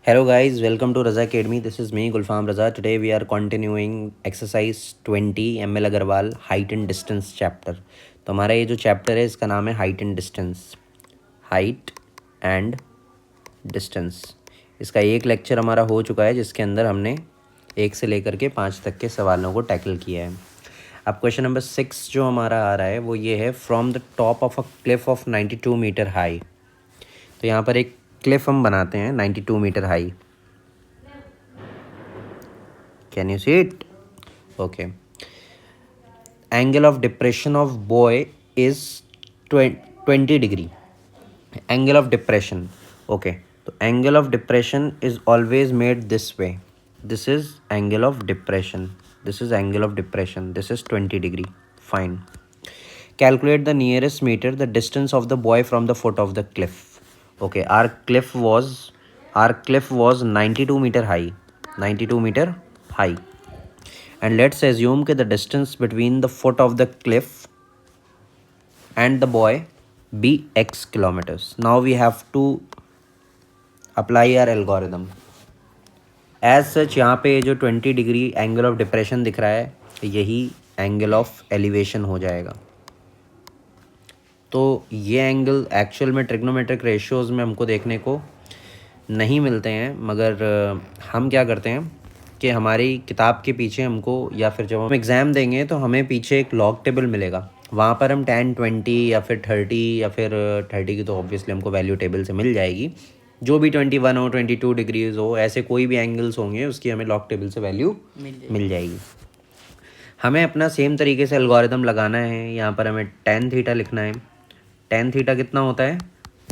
Hello guys, welcome to Raza Academy. This is me Gulfam Raza. Today we are continuing exercise 20 ML Agarwal height and distance chapter. तो हमारा ये जो chapter है इसका नाम है height and distance. Height and distance. इसका एक लेक्चर हमारा हो चुका है जिसके अंदर हमने 1 से लेकर के 5 तक के सवालों को टैकल किया है. अब क्वेश्चन नंबर 6 जो हमारा आ रहा है वो ये है, from the top of a cliff of 92 metre high. तो यहाँ पर एक क्लिफ हम बनाते हैं 92 metre high. Can you see it? Okay. Angle of depression of boy is 20 degree. Angle of depression. Okay. तो angle of depression is always made this way. This is angle of depression. This is angle of depression. This is 20 degree. Fine. Calculate the nearest meter, the distance of the boy from the foot of the cliff. Okay, our cliff was 92 meter high. 92 meter high. And let's assume that the distance between the foot of the cliff and the boy be x kilometers. Now we have to apply our algorithm. As such, यहाँ पे जो 20 degree angle of depression दिख रहा है यही angle of elevation हो जाएगा. तो ये एंगल एक्चुअल में ट्रिग्नोमेट्रिक रेशियोज़ में हमको देखने को नहीं मिलते हैं, मगर हम क्या करते हैं कि हमारी किताब के पीछे हमको, या फिर जब हम एग्ज़ाम देंगे तो हमें पीछे एक लॉग टेबल मिलेगा. वहाँ पर हम 10, 20 या फिर 30 या फिर 30 की तो ऑब्वियसली हमको वैल्यू टेबल से मिल जाएगी. जो भी 21 हो, 22 डिग्रीज़ हो, ऐसे कोई भी एंगल्स होंगे उसकी हमें लॉग टेबल से वैल्यू मिल जाएगी. हमें अपना सेम तरीके से एल्गोरिदम लगाना है. यहाँ पर हमें tan थीटा लिखना है. tan थीटा कितना होता है?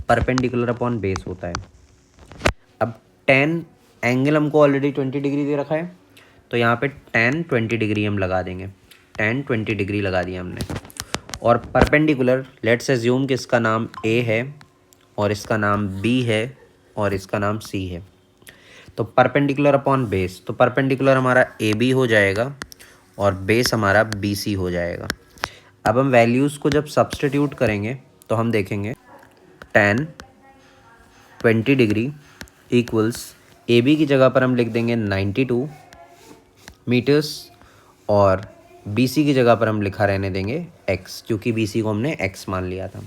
परपेंडिकुलर अपॉन बेस होता है. अब tan एंगल हमको ऑलरेडी 20 डिग्री दे रखा है, तो यहाँ पे tan 20 डिग्री हम लगा देंगे. tan 20 डिग्री लगा दिया हमने. और परपेंडिकुलर, लेट्स एज्यूम कि इसका नाम A है और इसका नाम B है और इसका नाम C है. तो परपेंडिकुलर अपॉन बेस, तो परपेंडिकुलर हमारा AB हो जाएगा और बेस हमारा BC हो जाएगा. अब हम वैल्यूज़ को जब सब्स्टिट्यूट करेंगे तो हम देखेंगे tan 20 डिग्री इक्वल्स AB की जगह पर हम लिख देंगे 92 मीटर्स और BC की जगह पर हम लिखा रहने देंगे x, क्योंकि BC को हमने x मान लिया था.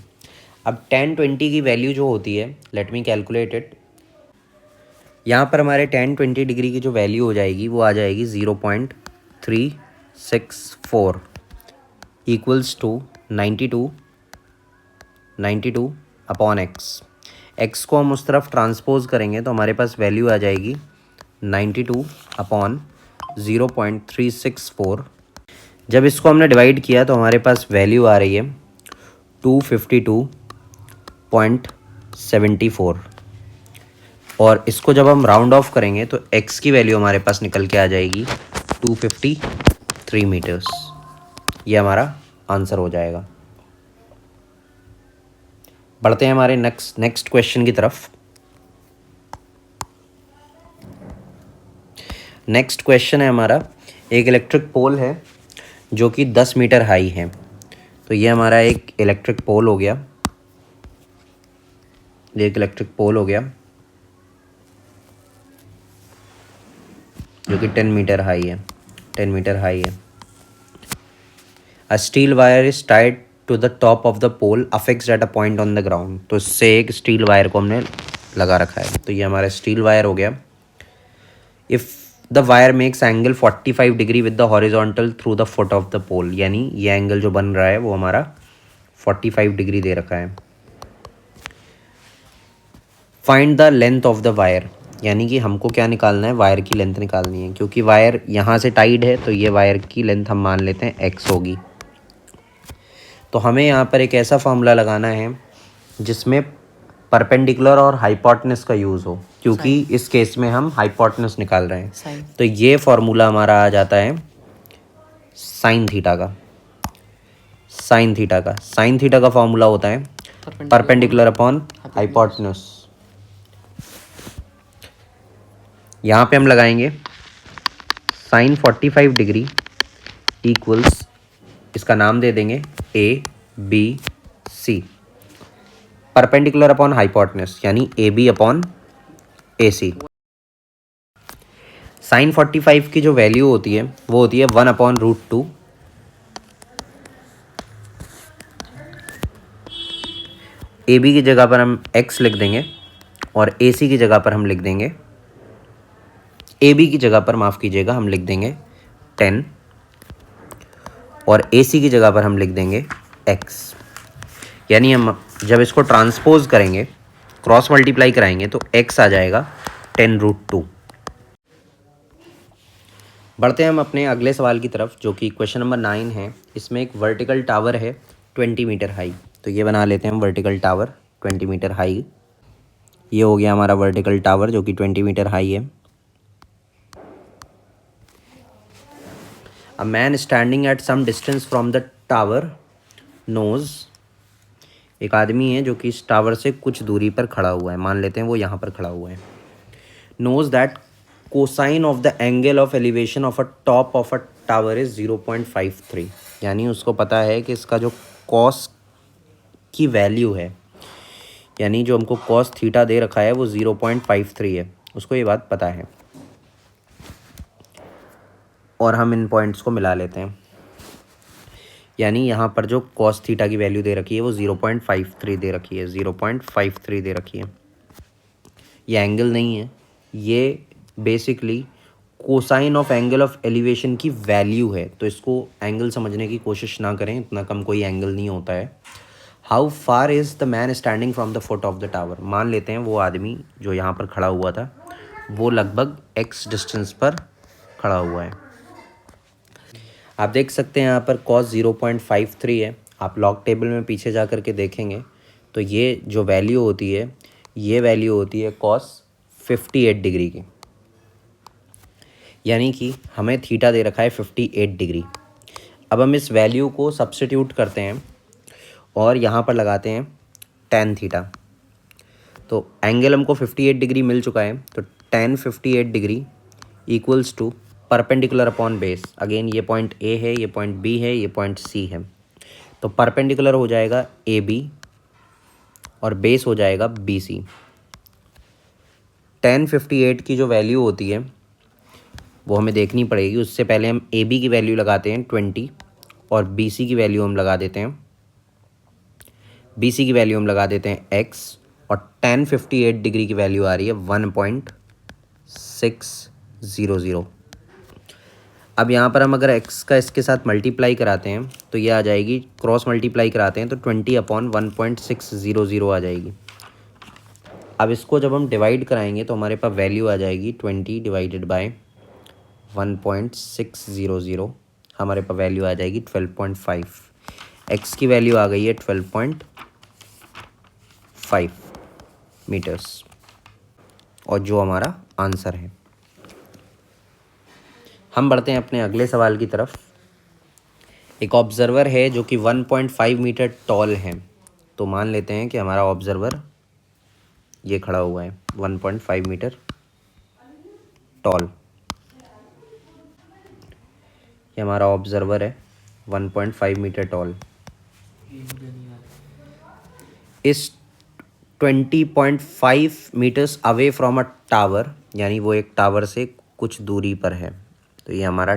अब tan 20 की वैल्यू जो होती है, लेट मी कैलकुलेट इट. यहाँ पर हमारे tan 20 डिग्री की जो वैल्यू हो जाएगी वो आ जाएगी 0.364 इक्वल्स टू 92 अपॉन x को हम उस तरफ ट्रांसपोज करेंगे तो हमारे पास वैल्यू आ जाएगी 92 अपॉन 0.364. जब इसको हमने डिवाइड किया तो हमारे पास वैल्यू आ रही है 252.74. और इसको जब हम राउंड ऑफ करेंगे तो x की वैल्यू हमारे पास निकल के आ जाएगी 253 मीटर्स. ये हमारा आंसर हो जाएगा. बढ़ते हैं हमारे नेक्स्ट क्वेश्चन की तरफ. नेक्स्ट क्वेश्चन है हमारा, एक इलेक्ट्रिक पोल है जो कि 10 मीटर हाई है. तो ये हमारा एक इलेक्ट्रिक पोल हो गया. ये एक इलेक्ट्रिक पोल हो गया जो कि 10 मीटर हाई है. 10 मीटर हाई है. A steel wire is tied to the top of the pole affixed at a point on the ground. तो इससे एक स्टील वायर को हमने लगा रखा है. तो ये हमारा स्टील वायर हो गया. If the wire makes angle 45 degree with the horizontal through the foot of the pole, यानी ये एंगल जो बन रहा है वो हमारा 45 डिग्री दे रखा है. Find the length of the wire, यानी कि हमको क्या निकालना है? वायर की लेंथ निकालनी है. क्योंकि वायर यहाँ से टाइड है तो ये वायर की लेंथ हम मान लेते हैं x होगी. तो हमें यहाँ पर एक ऐसा फॉर्मूला लगाना है जिसमें परपेंडिकुलर और हाइपोटेनस का यूज़ हो, क्योंकि इस केस में हम हाइपोटेनस निकाल रहे हैं. तो ये फॉर्मूला हमारा आ जाता है साइन थीटा का. साइन थीटा का फॉर्मूला होता है परपेंडिकुलर अपॉन हाइपोटेनस. यहाँ पे हम लगाएंगे साइन 45 डिग्री इक्वल्स, इसका नाम दे देंगे ABC. परपेंडिकुलर अपॉन हाइपोटेनस यानी AB अपॉन AC. साइन 45 की जो वैल्यू होती है वो होती है 1/√2। ए बी की जगह पर हम x लिख देंगे और ए सी की जगह पर हम लिख देंगे, ए बी की जगह पर माफ़ कीजिएगा हम लिख देंगे 10 और ए सी की जगह पर हम लिख देंगे x। यानी हम जब इसको ट्रांसपोज करेंगे, क्रॉस मल्टीप्लाई कराएंगे तो x आ जाएगा 10√2। बढ़ते हैं हम अपने अगले सवाल की तरफ जो कि क्वेश्चन नंबर 9 है। इसमें एक वर्टिकल टावर है 20 मीटर हाई। तो ये बना लेते हैं हम वर्टिकल टावर 20 मीटर हाई। ये हो गया हमारा वर्टिकल टावर जो कि 20 मीटर हाई है। A man standing at some distance from the tower notes, एक आदमी है जो कि इस टावर से कुछ दूरी पर खड़ा हुआ है, मान लेते हैं वो यहाँ पर खड़ा हुआ है। Notes that cosine of the angle of elevation of a top of a tower is 0.53। यानी उसको पता है कि इसका जो कॉस की वैल्यू है, यानी जो हमको कॉस थीटा दे रखा है वो 0.53 है, उसको ये बात पता है। और हम इन पॉइंट्स को मिला लेते हैं। यानी यहाँ पर जो कॉस थीटा की वैल्यू दे रखी है वो 0.53 दे रखी है, 0.53 दे रखी है। ये एंगल नहीं है, ये basically cosine of angle of elevation की वैल्यू है। तो इसको एंगल समझने की कोशिश ना करें, इतना कम कोई एंगल नहीं होता है। How far is the man standing from the foot of the tower, मान लेते हैं वो आदमी जो यहाँ पर खड़ा हुआ था वो लगभग x डिस्टेंस पर खड़ा हुआ है। आप देख सकते हैं यहाँ पर कॉस 0.53 है। आप लॉग टेबल में पीछे जा कर के देखेंगे तो ये जो वैल्यू होती है, ये वैल्यू होती है कॉस 58 डिग्री की। यानी कि हमें थीटा दे रखा है 58 डिग्री। अब हम इस वैल्यू को सब्स्टिट्यूट करते हैं और यहाँ पर लगाते हैं tan थीटा। तो एंगल हमको 58 डिग्री मिल चुका है, तो tan 58 degree equals to perpendicular upon base. Again ये पॉइंट A है, ये पॉइंट B है, ये पॉइंट C है। तो परपेंडिकुलर हो जाएगा AB और बेस हो जाएगा BC। tan 58 की जो वैल्यू होती है वो हमें देखनी पड़ेगी। उससे पहले हम AB की वैल्यू लगाते हैं 20 और BC की वैल्यू हम लगा देते हैं, BC की वैल्यू हम लगा देते हैं x, और tan 58 डिग्री की वैल्यू आ रही है 1.600। अब यहाँ पर हम अगर x का इसके साथ मल्टीप्लाई कराते हैं तो ये आ जाएगी, क्रॉस मल्टीप्लाई कराते हैं तो 20/1.600 आ जाएगी। अब इसको जब हम डिवाइड कराएंगे तो हमारे पास वैल्यू आ जाएगी 20 डिवाइडेड बाय 1.600, हमारे पास वैल्यू आ जाएगी 12.5। x की वैल्यू आ गई है 12.5 मीटर्स, और जो हमारा आंसर है। हम बढ़ते हैं अपने अगले सवाल की तरफ। एक ऑब्जर्वर है जो कि 1.5 मीटर टॉल है। तो मान लेते हैं कि हमारा ऑब्जर्वर ये खड़ा हुआ है 1.5 मीटर टॉल। ये हमारा ऑब्जर्वर है 1.5 मीटर टॉल। इस 20.5 metres away from a tower, यानी वो एक टावर से कुछ दूरी पर है। तो ये हमारा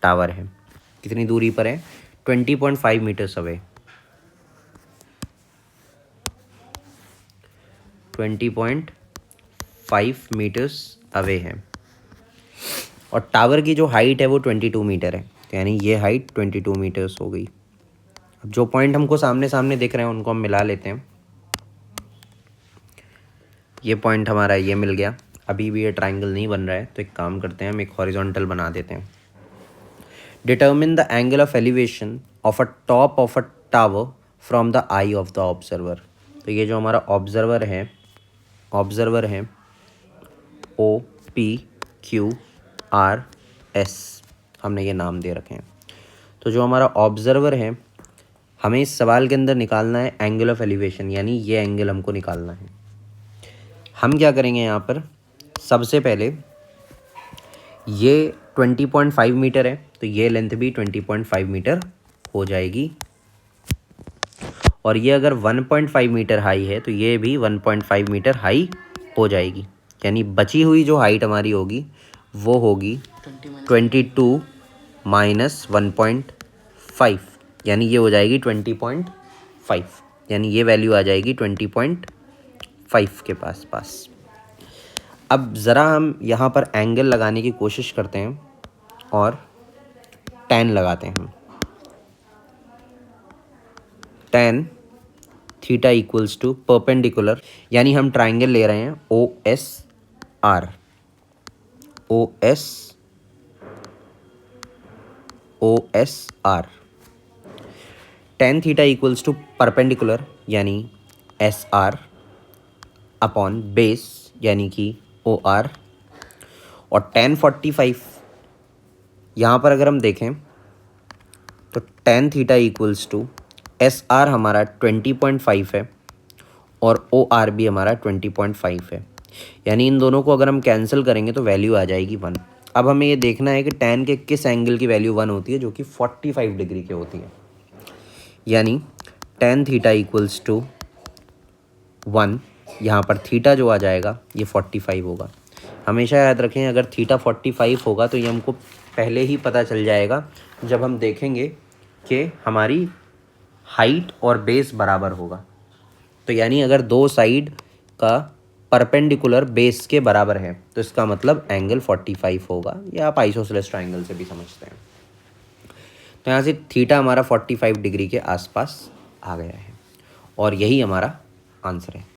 टावर है, कितनी दूरी पर है? 20.5 मीटर्स अवे। 20.5 मीटर्स अवे है, और टावर की जो हाइट है वो 22 मीटर है। तो यानी ये हाइट 22 मीटर्स हो गई। अब जो पॉइंट हमको सामने सामने दिख रहे हैं उनको हम मिला लेते हैं। ये पॉइंट हमारा ये मिल गया। अभी भी ये ट्राइंगल नहीं बन रहा है, तो एक काम करते हैं, हम एक हॉरिजॉन्टल बना देते हैं। Determine the angle of elevation of a top of a tower from the I of the observer. तो ये जो हमारा ऑब्जर्वर है OPQRS, हमने ये नाम दे रखे हैं। तो जो हमारा ऑब्जर्वर है, हमें इस सवाल के अंदर निकालना है एंगल ऑफ एलिवेशन, यानी ये एंगल हमको निकालना है। हम क्या करेंगे यहाँ पर, सबसे पहले ये 20.5 मीटर है तो ये लेंथ भी 20.5 मीटर हो जाएगी, और ये अगर 1.5 मीटर हाई है तो ये भी 1.5 मीटर हाई हो जाएगी। यानी बची हुई जो हाइट हमारी होगी वो होगी 22 माइनस 1.5, यानी ये हो जाएगी 20.5, यानी ये वैल्यू आ जाएगी 20.5 के पास। अब ज़रा हम यहाँ पर एंगल लगाने की कोशिश करते हैं और tan लगाते हैं। tan theta equals to perpendicular, यानी हम ट्राइंगल ले रहे हैं OSR, OSR। tan theta equals to perpendicular यानी SR अपॉन बेस यानी कि OR, और tan 45 यहाँ पर अगर हम देखें तो tan theta equals to SR हमारा 20.5 है और OR भी हमारा 20.5 है, यानी इन दोनों को अगर हम कैंसिल करेंगे तो वैल्यू आ जाएगी 1। अब हमें ये देखना है कि tan के किस एंगल की वैल्यू 1 होती है, जो कि 45 डिग्री की होती है, यानी tan थीटा इक्वल्स टू 1, यहाँ पर थीटा जो आ जाएगा ये 45 होगा। हमेशा याद रखें अगर थीटा 45 होगा तो ये हमको पहले ही पता चल जाएगा जब हम देखेंगे कि हमारी हाइट और बेस बराबर होगा। तो यानी अगर दो साइड का परपेंडिकुलर बेस के बराबर है तो इसका मतलब एंगल 45 होगा, या आप आइसोसेलेस ट्राइंगल से भी समझते हैं। तो यहाँ से थीटा हमारा 45 डिग्री के आसपास आ गया है और यही हमारा आंसर है।